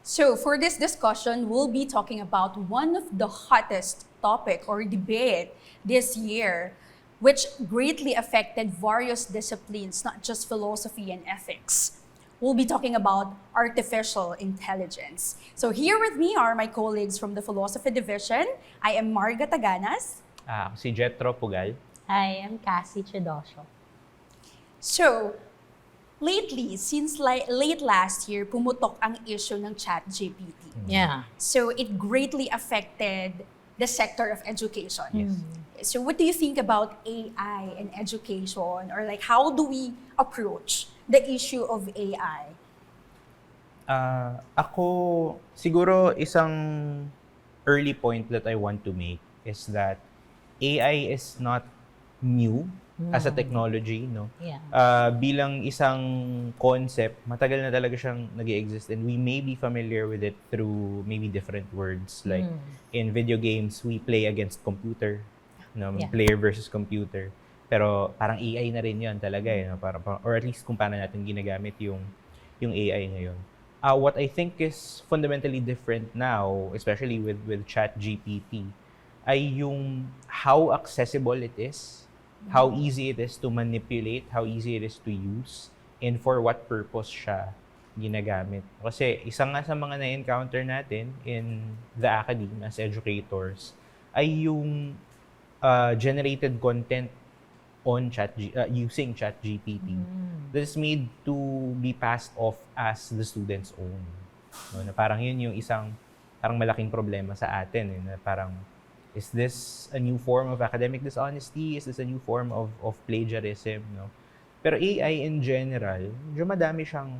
So for this discussion, we'll be talking about one of the hottest topic or debate this year, which greatly affected various disciplines, not just philosophy and ethics. We'll be talking about artificial intelligence. So here with me are my colleagues from the Philosophy Division. I am Marga Taganas. Ako si Jetro Pugal. I am Cassie Chidosho. So, lately, since late last year, pumutok ang issue ng ChatGPT. Yeah. So, it greatly affected the sector of education. Yes. So, what do you think about AI and education? Or like, how do we approach the issue of AI? Ako, siguro isang early point that I want to make is that AI is not new as a technology, no? Yeah. Bilang isang concept, matagal na talaga siyang nag-exist and we may be familiar with it through maybe different words. Like in video games, we play against computer, no? Yeah. Player versus computer. Pero parang AI na rin 'yon talaga, eh, no? Or at least kung paano natin ginagamit yung AI ngayon. What I think is fundamentally different now, especially with ChatGPT, ay yung how accessible it is, how easy it is to manipulate, how easy it is to use, and for what purpose siya ginagamit. Kasi isa nga sa mga na-encounter natin in the academe as educators ay yung generated content on using ChatGPT that is made to be passed off as the student's own. No, na parang yun yung isang parang malaking problema sa atin, eh, na parang is this a new form of academic dishonesty? Is this a new form of plagiarism? No? Pero AI in general, medyo madami siyang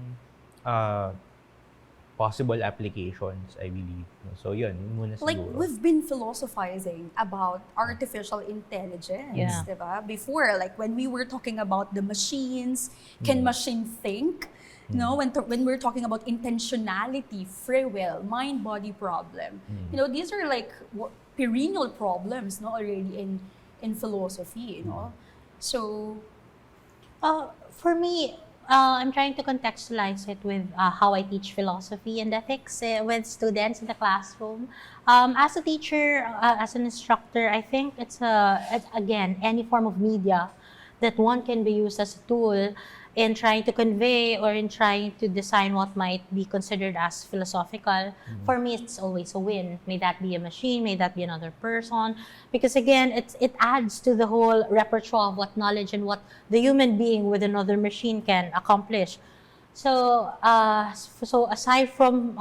possible applications, I believe. No? So yun muna siguro. Like, we've been philosophizing about artificial intelligence, Yeah. diba? Before, like when we were talking about the machines, can machine think? No, when we're talking about intentionality, free will, mind-body problem, you know, these are like perennial problems, no, already in philosophy, you know. So, For me, I'm trying to contextualize it with how I teach philosophy and ethics with students in the classroom. As a teacher, as an instructor, I think it's again, any form of media that one can be used as a tool in trying to convey or in trying to design what might be considered as philosophical. For me, it's always a win. May that be a machine, may that be another person. Because again, it adds to the whole repertoire of what knowledge and what the human being with another machine can accomplish. So, so aside from,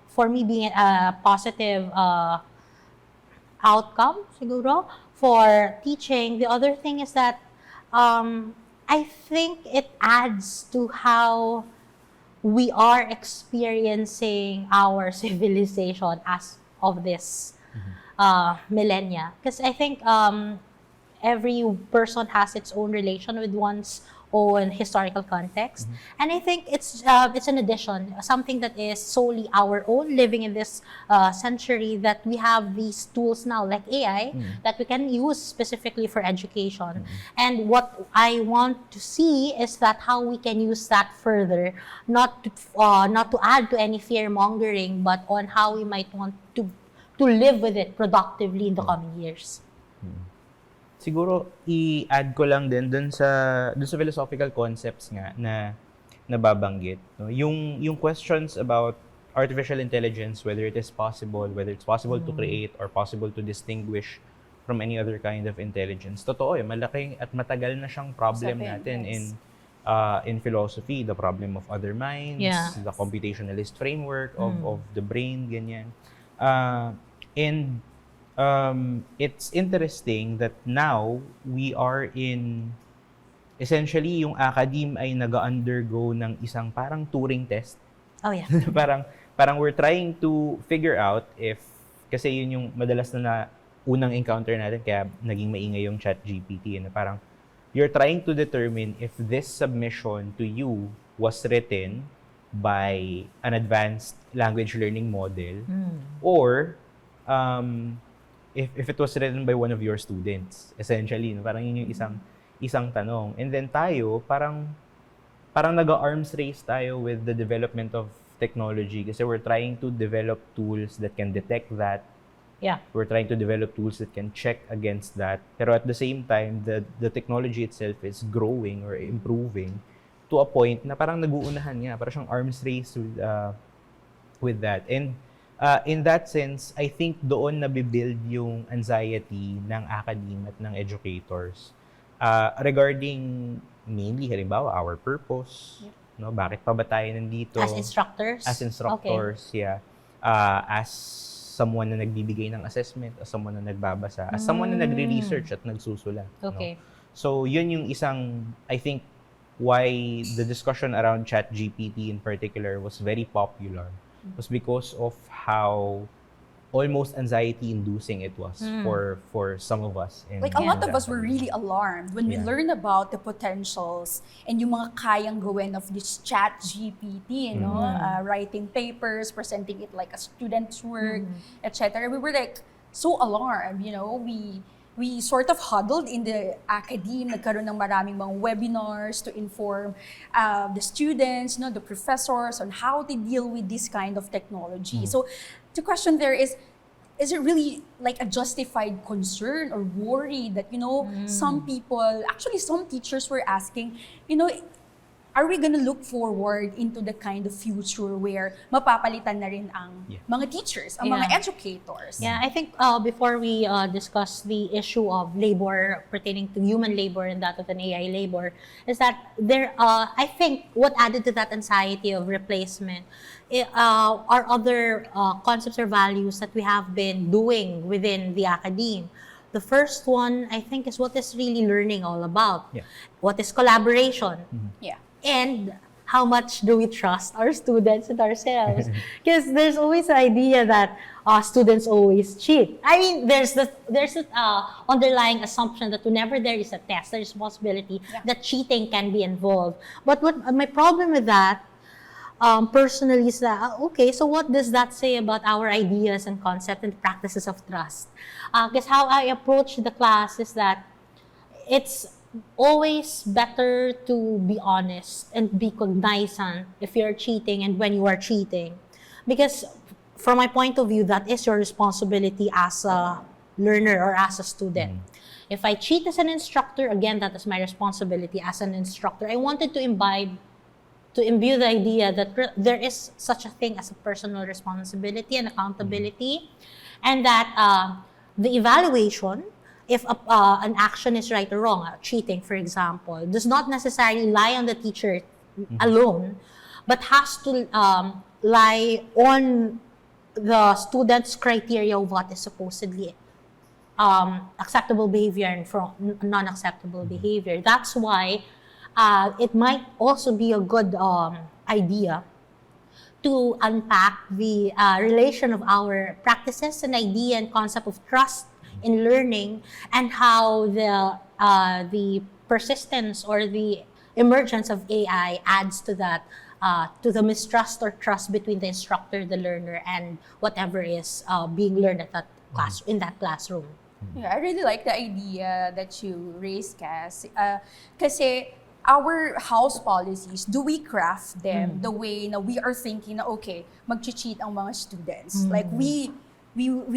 for me being a positive outcome, siguro, for teaching, the other thing is that I think it adds to how we are experiencing our civilization as of this millennia. Because I think every person has its own relation with one's own historical context. And I think it's an addition, something that is solely our own, living in this century, that we have these tools now like AI that we can use specifically for education. And what I want to see is that how we can use that further, not to add to any fear mongering, but on how we might want to live with it productively in the coming years. Siguro i-add ko lang din dun sa philosophical concepts nga na nababanggit, no? Yung questions about artificial intelligence, whether it's possible to create or possible to distinguish from any other kind of intelligence. Totoo, malaking at matagal na siyang problem natin in philosophy, the problem of other minds, the computationalist framework of the brain, ganyan. And it's interesting that now we are in, essentially yung academe ay nag-undergo ng isang parang Turing test. Oh yeah. parang we're trying to figure out if, kasi yun yung madalas na unang encounter natin, kaya naging maingay yung ChatGPT, na parang you're trying to determine if this submission to you was written by an advanced language learning model or if it was written by one of your students, essentially, no? Parang yun yung isang tanong. And then tayo, parang nag-arms race tayo with the development of technology kasi we're trying to develop tools that can detect that. Yeah. We're trying to develop tools that can check against that. Pero at the same time, the technology itself is growing or improving to a point na parang nag-uunahan nga. Parang siyang arms race with that. And in that sense, I think doon nabibuild yung anxiety ng academe at ng educators regarding mainly, halimbawa, our purpose. Yep. No? Bakit pa ba tayo nandito? As instructors? As instructors, yeah. As someone na nagbibigay ng assessment, as someone na nagbabasa, as someone na nagre-research at nagsusulat. Okay. No? So, yun yung isang, I think, why the discussion around ChatGPT in particular was very popular was because of how almost anxiety-inducing it was for some of us. Like a lot of us were really alarmed when we learned about the potentials and yung mga kayang gawin of this ChatGPT, writing papers, presenting it like a student's work, etc. We were like so alarmed, we sort of huddled in the academe, nagkaroon ng maraming mga webinars to inform the students, the professors on how to deal with this kind of technology. So the question there is it really like a justified concern or worry that, some people, actually some teachers were asking, are we gonna look forward into the kind of future where mapapalitan na rin ang mga teachers, ang mga educators? Yeah, I think before we discuss the issue of labor pertaining to human labor and that of an AI labor, is that I think what added to that anxiety of replacement are other concepts or values that we have been doing within the academe. The first one, I think, is what is really learning all about. Yeah. What is collaboration? Yeah. And how much do we trust our students and ourselves? Because there's always an idea that students always cheat. I mean, there's the underlying assumption that whenever there is a test, there is a possibility that cheating can be involved. But what my problem with that, personally, is that, okay, so what does that say about our ideas and concepts and practices of trust? Because how I approach the class is that it's always better to be honest and be cognizant if you're cheating and when you are cheating. Because from my point of view, that is your responsibility as a learner or as a student. If I cheat as an instructor, again, that is my responsibility as an instructor. I wanted to imbue the idea that there is such a thing as a personal responsibility and accountability, and that the evaluation, if an action is right or wrong, cheating, for example, does not necessarily lie on the teacher alone, but has to lie on the student's criteria of what is supposedly acceptable behavior and from non-acceptable behavior. That's why it might also be a good idea to unpack the relation of our practices and idea and concept of trust in learning, and how the persistence or the emergence of AI adds to that, to the mistrust or trust between the instructor, the learner, and whatever is being learned at that class in that classroom. Yeah, I really like the idea that you raised, Cass. Kasi our house policies, do we craft them the way na we are thinking na, okay, mag-cheat ang mga students? Like, we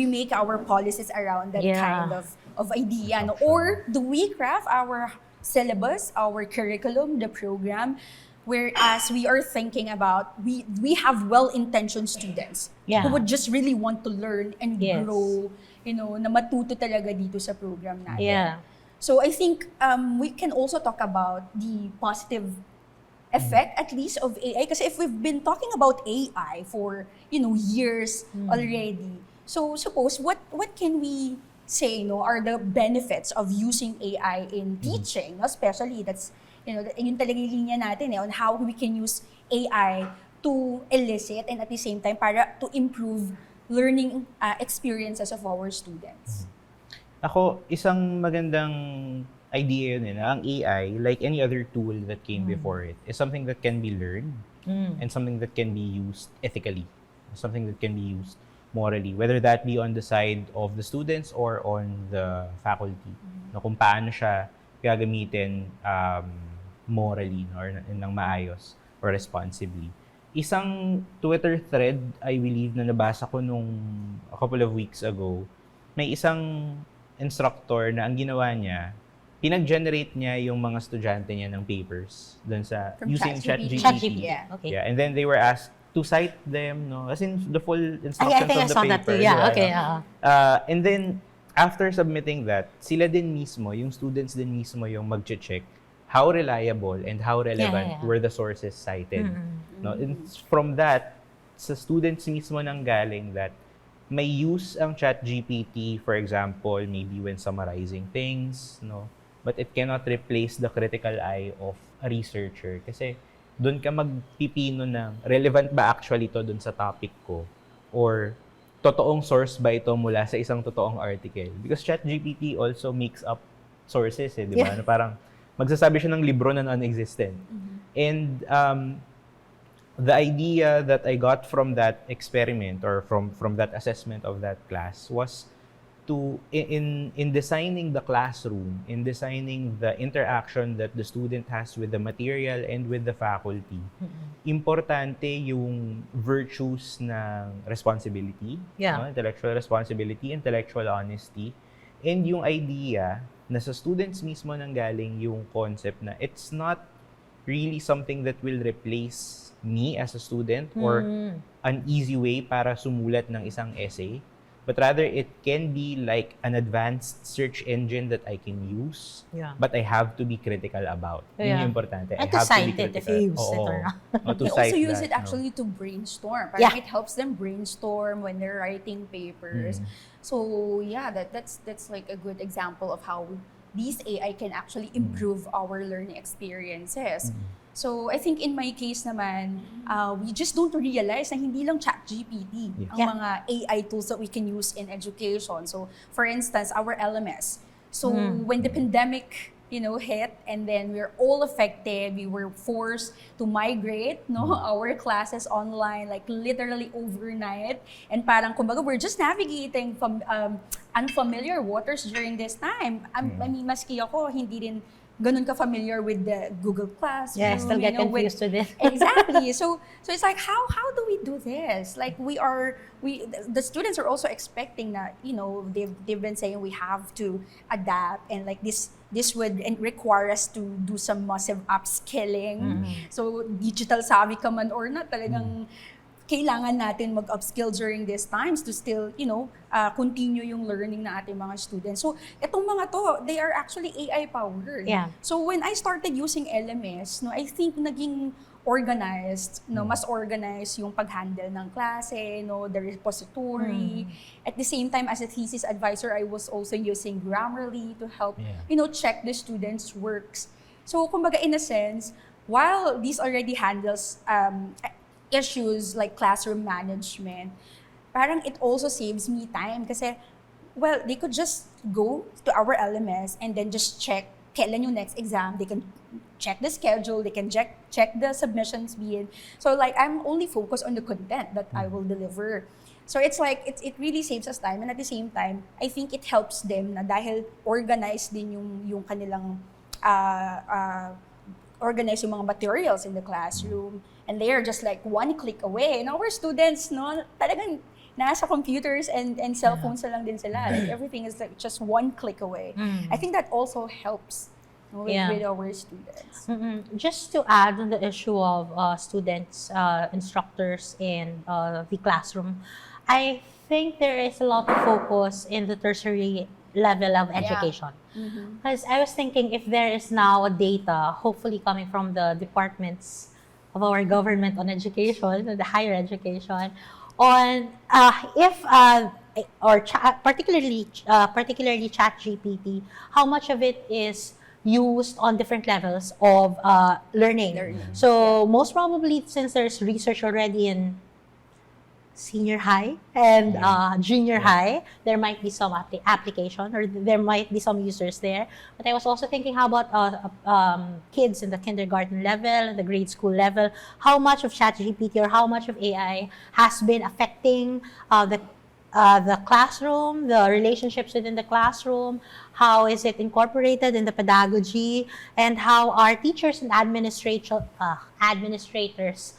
make our policies around that kind of idea. No? Or do we craft our syllabus, our curriculum, the program, whereas we are thinking about, we have well-intentioned students who would just really want to learn and grow, na matuto talaga dito sa program natin. Yeah. So I think we can also talk about the positive effect, at least, of AI. Because if we've been talking about AI for years already, so suppose what can we say are the benefits of using AI in teaching, especially that's yun talaga yung linya natin on how we can use AI to elicit and at the same time para to improve learning experiences of our students. Ako, isang magandang idea yun ang AI, like any other tool that came before it, is something that can be learned and something that can be used ethically, something that can be used morally, whether that be on the side of the students or on the faculty, kung paano siya gagamitin morally or nang maayos or responsibly. isang Twitter thread, I believe, na nabasa ko nung a couple of weeks ago, may isang instructor na ang ginawa niya, pinag-generate niya yung mga estudyante niya ng papers dun sa From using ChatGPT. ChatGPT. Yeah. Okay. Yeah, and then they were asked to cite them, no? As in the full I instructions think I of the saw paper. that too. Yeah, diba, okay. no? And then, after submitting that, sila din mismo, yung students din mismo yung mag-check how reliable and how relevant Yeah. were the sources cited. Mm-mm. No? And from that, sa students mismo nang galing that may use ang ChatGPT, for example, maybe when summarizing things, no? But it cannot replace the critical eye of a researcher. Kasi doon ka magpipino ng relevant ba actually to doon sa topic ko? Or totoong source ba ito mula sa isang totoong article? Because ChatGPT also makes up sources, di ba? Yeah. Na parang magsasabi siya ng libro na non-existent. And the idea that I got from that experiment or from that assessment of that class was to in designing the classroom, in designing the interaction that the student has with the material and with the faculty, importante yung virtues ng responsibility, Yeah. no? Intellectual responsibility, intellectual honesty, and yung idea na sa students mismo nanggaling yung concept na it's not really something that will replace me as a student or an easy way para sumulat ng isang essay, but rather it can be like an advanced search engine that I can use, Yeah. but I have to be critical about. Yun Yeah. yung importante. And I to have cite be it if critical. you use it Oo. or not. O, to They also cite use that, it no? actually to brainstorm. Yeah. Parang it helps them brainstorm when they're writing papers. So yeah, that's like a good example of how these AI can actually improve our learning experiences. So I think in my case naman, we just don't realize na hindi lang ChatGPT ang Yeah. mga AI tools that we can use in education. So for instance, our LMS. So when the pandemic hit, and then we're all affected. We were forced to migrate, our classes online, like literally overnight. And parang, kumbaga, we're just navigating from unfamiliar waters during this time. I mean, maski ako, hindi rin ganun ka-familiar with the Google Classroom. Yeah, I still get confused with it. Exactly. So it's like, how do we do this? Like the students are also expecting that, they've been saying we have to adapt, and like this would require us to do some massive upskilling. So digital savvy ka man or not, talagang kailangan natin mag-upskill during these times to still, continue yung learning na ating mga students. So, itong mga to, they are actually AI-powered. Yeah. So, when I started using LMS, I think naging organized, mas organized yung pag-handle ng klase, the repository. At the same time, as a thesis advisor, I was also using Grammarly to help, check the students' works. So, kumbaga, in a sense, while these already handles issues like classroom management, parang it also saves me time kasi, well, they could just go to our LMS and then just check kailan yung next exam. They can check the schedule, they can check the submissions being. So like, I'm only focused on the content that I will deliver. So it's like, it really saves us time, and at the same time, I think it helps them na dahil organized din yung kanilang organize yung mga materials in the classroom, and they are just like one click away. And our students, talagang nasa computers and cell phones na lang din sila. Like everything is like just one click away. I think that also helps with our students. Just to add on the issue of students, instructors in the classroom, I think there is a lot of focus in the tertiary level of education. Because I was thinking, if there is now data, hopefully coming from the departments of our government on education, the higher education, on particularly ChatGPT, how much of it is used on different levels of learning. So most probably, since there's research already in senior high and junior high, there might be some application, or there might be some users there. But I was also thinking, how about kids in the kindergarten level, the grade school level? How much of ChatGPT or how much of AI has been affecting the classroom, the relationships within the classroom? How is it incorporated in the pedagogy? And how are teachers and administrators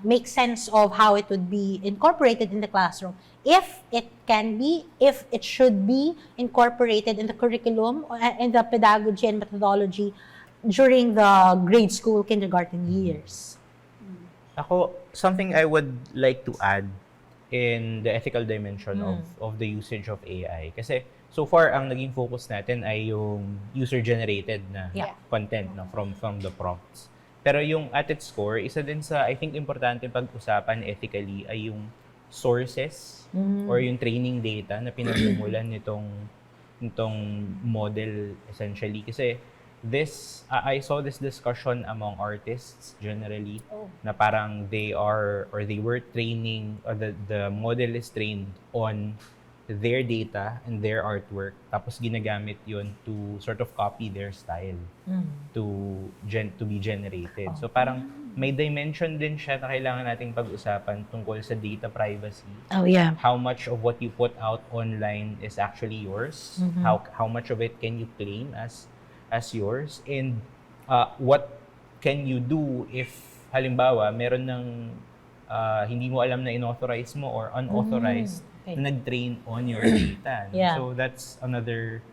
make sense of how it would be incorporated in the classroom. If it should be incorporated in the curriculum, in the pedagogy and methodology during the grade school, kindergarten years. Ako, something I would like to add in the ethical dimension of the usage of AI. Kasi so far, ang naging focus natin ay yung user-generated na content from the prompts. Pero yung at its core, isa din sa, I think, importante pag-usapan ethically ay yung sources or yung training data na pinagmumulan nitong model essentially. Kasi I saw this discussion among artists generally na parang they were training, or the model is trained on their data and their artwork, tapos ginagamit yun to sort of copy their style to be generated. So parang may dimension din siya na kailangan nating pag-usapan tungkol sa data privacy. Oh yeah. How much of what you put out online is actually yours? How much of it can you claim as yours? And what can you do if halimbawa meron ng hindi mo alam na inauthorize mo or unauthorized na nag-train on your data. Yeah. So that's another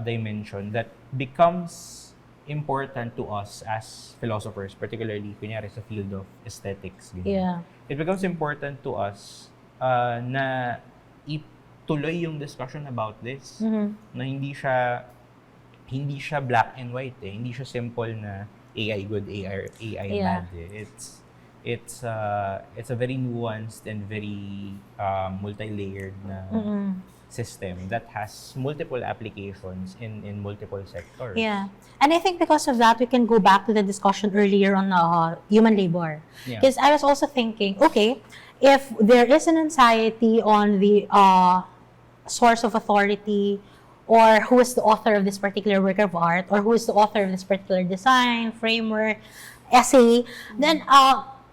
dimension that becomes important to us as philosophers, particularly kunyari sa field of aesthetics. Yeah. It becomes important to us na ituloy yung discussion about this, na hindi siya black and white hindi siya simple na AI good, AI bad. It's a very nuanced and very multi-layered na system that has multiple applications in multiple sectors. Yeah. And I think because of that, we can go back to the discussion earlier on human labor. Because I was also thinking, okay, if there is an anxiety on the source of authority, or who is the author of this particular work of art, or who is the author of this particular design, framework, essay, then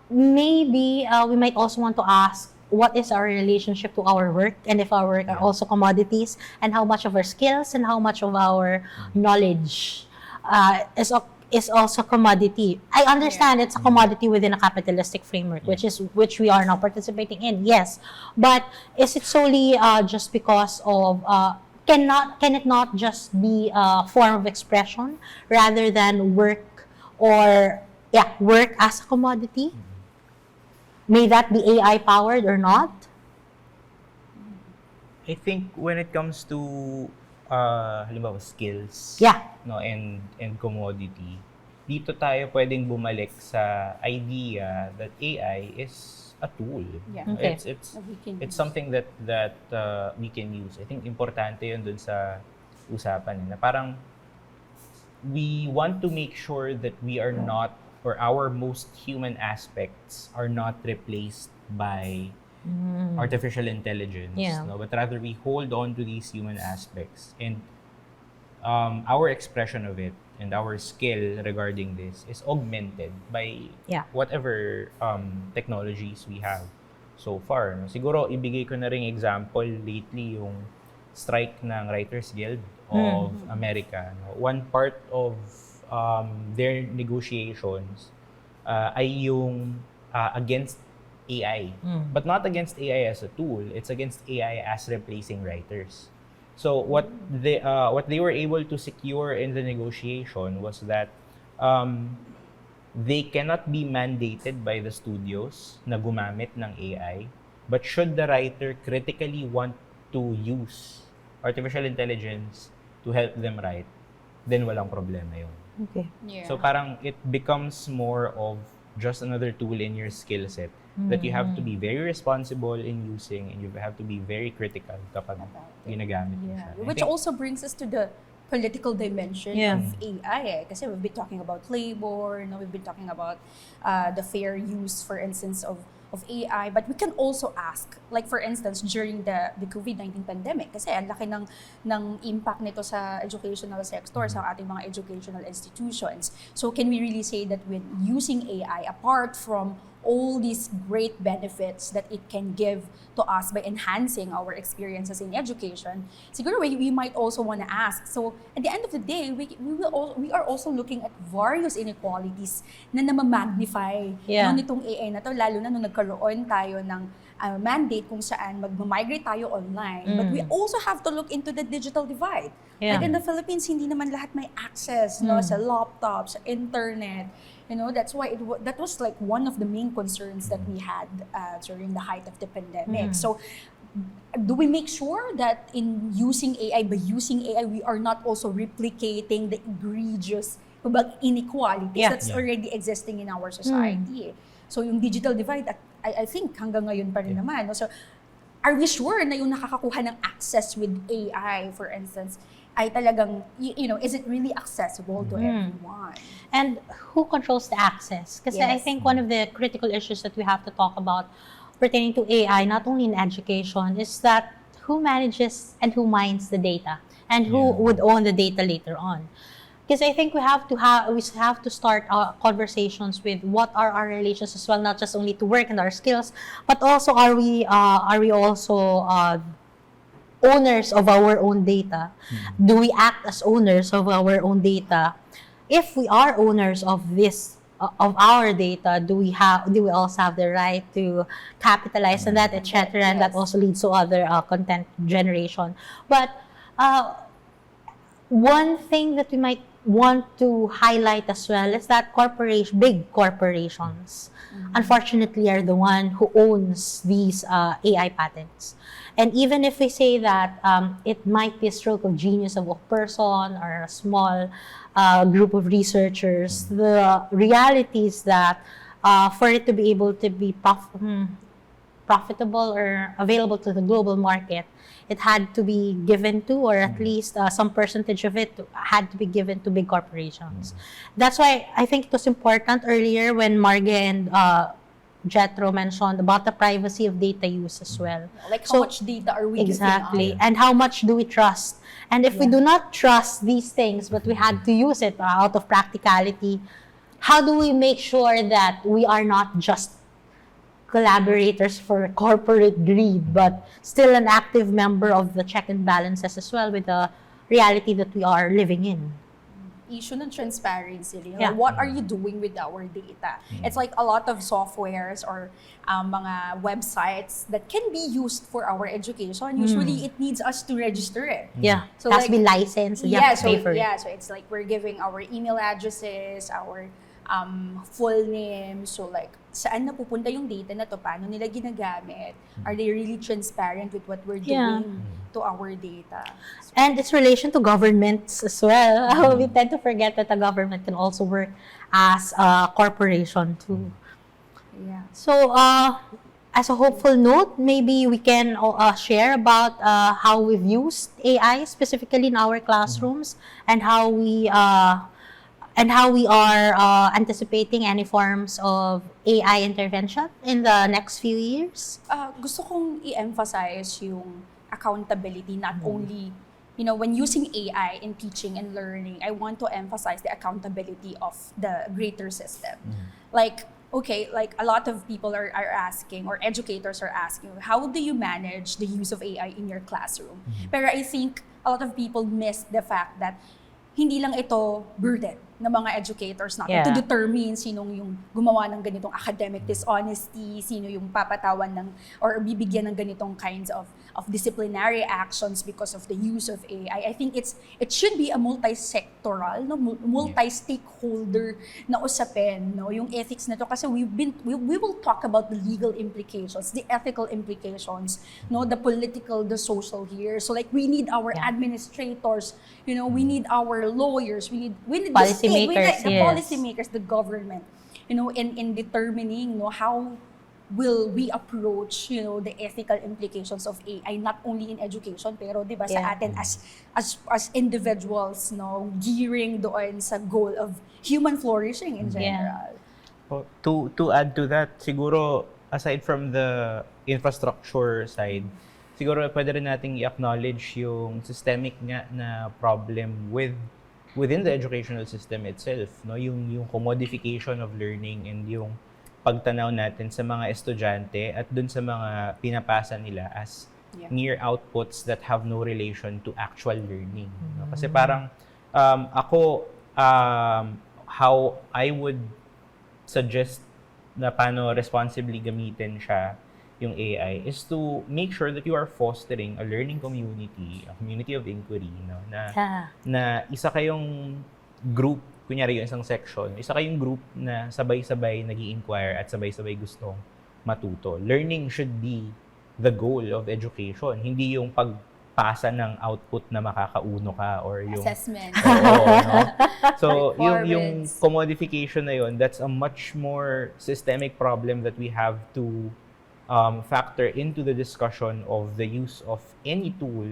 maybe we might also want to ask, what is our relationship to our work, and if our work are also commodities, and how much of our skills and how much of our knowledge is also commodity. I understand it's a commodity within a capitalistic framework, which we are now participating in, yes. But is it solely just because of can it not just be a form of expression rather than work as a commodity? May that be AI powered or not? I think when it comes to halimbawa skills, and commodity, dito tayo pwedeng bumalik sa idea that AI is a tool. It's something that we can use. I think importante 'yun dun sa usapan na parang we want to make sure that we are not, or our most human aspects are not replaced by artificial intelligence, but rather we hold on to these human aspects, and our expression of it and our skill regarding this is augmented by whatever technologies we have so far. Siguro ibigay ko na ring example lately yung strike ng Writers Guild of America. One part of their negotiations ay yung against AI. But not against AI as a tool, it's against AI as replacing writers. So what they were able to secure in the negotiation was that they cannot be mandated by the studios na gumamit ng AI, but should the writer critically want to use artificial intelligence to help them write, then walang problema yun. Okay. So parang it becomes more of just another tool in your skill set that you have to be very responsible in using, and you have to be very critical kapag ginagamit mo siya. Which also brings us to the political dimension of AI. Kasi we've been talking about labor, we've been talking about the fair use, for instance, of AI, but we can also ask, like for instance, during the COVID-19 pandemic, kasi ang laki ng impact nito sa educational sector, sa ating mga educational institutions. So can we really say that when using AI, apart from all these great benefits that it can give to us by enhancing our experiences in education, siguro we might also want to ask, so at the end of the day, we are also looking at various inequalities na namamagnify no, nitong AI na to, lalo na nung nagkaroon tayo ng mandate kung saan mag-migrate tayo online. But we also have to look into the digital divide. Like in the Philippines, hindi naman lahat may access no, sa laptops, sa internet. You know, that's why that was like one of the main concerns that we had during the height of the pandemic. So, do we make sure that in using AI, we are not also replicating the egregious inequalities that's already existing in our society? So, yung digital divide, I think hanggang ngayon pa rin naman. No? So, are we sure na yung nakakakuha ng access with AI, for instance, ay talagang, you know, is it really accessible to everyone? And who controls the access? Because I think one of the critical issues that we have to talk about pertaining to AI, not only in education, is that who manages and who mines the data, and who would own the data later on. Because I think we have to start conversations with what are our relations as well, not just only to work and our skills, but also are we also owners of our own data? Do we act as owners of our own data? If we are owners of this of our data, do we also have the right to capitalize on that, etc.? And that also leads to other content generation. But one thing that we might want to highlight as well is that big corporations, unfortunately, are the one who owns these AI patents. And even if we say that it might be a stroke of genius of a person or a small group of researchers, the reality is that for it to be able to be profitable or available to the global market, it had to be given to, or at least some percentage of it had to be given to big corporations. That's why I think it was important earlier when Marge and Jetro mentioned about the privacy of data use as well. Like how much data are we giving out? And how much do we trust? And if we do not trust these things, but we had to use it out of practicality, how do we make sure that we are not just collaborators for corporate greed, but still an active member of the check and balances as well with the reality that we are living in? Issue ng transparency. You know, what are you doing with our data? It's like a lot of softwares or mga websites that can be used for our education. Usually, it needs us to register it. So it has to be licensed. So it's like we're giving our email addresses, our full name. So like, saan napupunta yung data na to? Paano nila ginagamit? Are they really transparent with what we're doing to our data? And its relation to governments as well. We tend to forget that the government can also work as a corporation too. So, as a hopeful note, maybe we can share about how we've used AI specifically in our classrooms, and how we are anticipating any forms of AI intervention in the next few years. Gusto kong i-emphasize yung accountability, not only, you know, when using AI in teaching and learning, I want to emphasize the accountability of the greater system. Like, okay, like a lot of people are asking, or educators are asking, how do you manage the use of AI in your classroom? Pero I think a lot of people miss the fact that hindi lang ito burden ng mga educators natin to determine sinong yung gumawa ng ganitong academic dishonesty, sino yung papatawan ng or bibigyan ng ganitong kinds of disciplinary actions because of the use of AI. I think it should be a multi-sectoral, no, multi-stakeholder na usapin, no, yung ethics na to, kasi we will talk about the legal implications, the ethical implications, no, the political, the social here. So like we need our administrators, you know, we need our lawyers, we need the policymakers, the government, you know, in determining, you know, how will we approach, you know, the ethical implications of AI, not only in education, pero di ba sa atin as individuals, no, gearing doon sa goal of human flourishing in general. To add to that, siguro aside from the infrastructure side, siguro pwede rin nating i-acknowledge yung systemic nga na problem within the educational system itself, no, yung commodification of learning, and yung pagtanaw natin sa mga estudyante at dun sa mga pinapasa nila as mere outputs that have no relation to actual learning. No? Kasi parang ako, how I would suggest na paano responsibly gamitin siya yung AI is to make sure that you are fostering a learning community, a community of inquiry, no? Na isa kayong group, kunyari yung isang section, isa kayong group na sabay-sabay nag-i-inquire at sabay-sabay gustong matuto. Learning should be the goal of education, hindi yung pagpasa ng output na makakauno ka or yung assessment. Oo, no? So, yung Requirements. commodification na yun, that's a much more systemic problem that we have to factor into the discussion of the use of any tool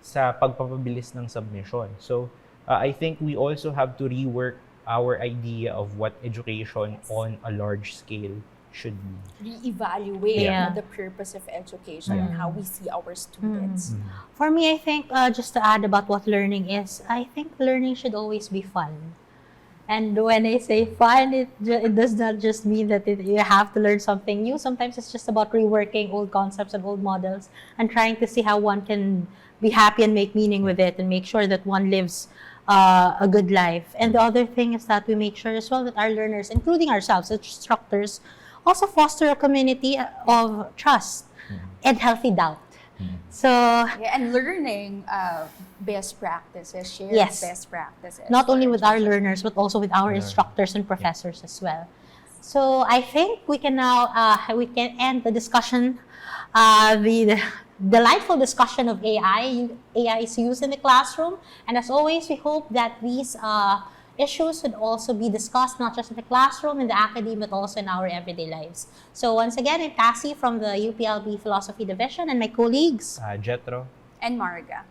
sa pagpapabilis ng submission. So, I think we also have to rework our idea of what education on a large scale should be. Reevaluate Yeah. the purpose of education and how we see our students. For me, I think, just to add about what learning is, I think learning should always be fun. And when I say fun, it does not just mean that you have to learn something new. Sometimes it's just about reworking old concepts and old models and trying to see how one can be happy and make meaning with it and make sure that one lives a good life. And the other thing is that we make sure as well that our learners, including ourselves as instructors, also foster a community of trust and healthy doubt. So, And learning best practices, sharing Yes. best practices. not only for with our education. learners, but also with our instructors and professors as well. So, I think we can now, we can end the discussion, the delightful discussion of AI's use in the classroom. And as always, we hope that these issues would also be discussed not just in the classroom, in the academy, but also in our everyday lives. So once again, I'm Cassie from the UPLB Philosophy Division and my colleagues. Jetro. And Marga.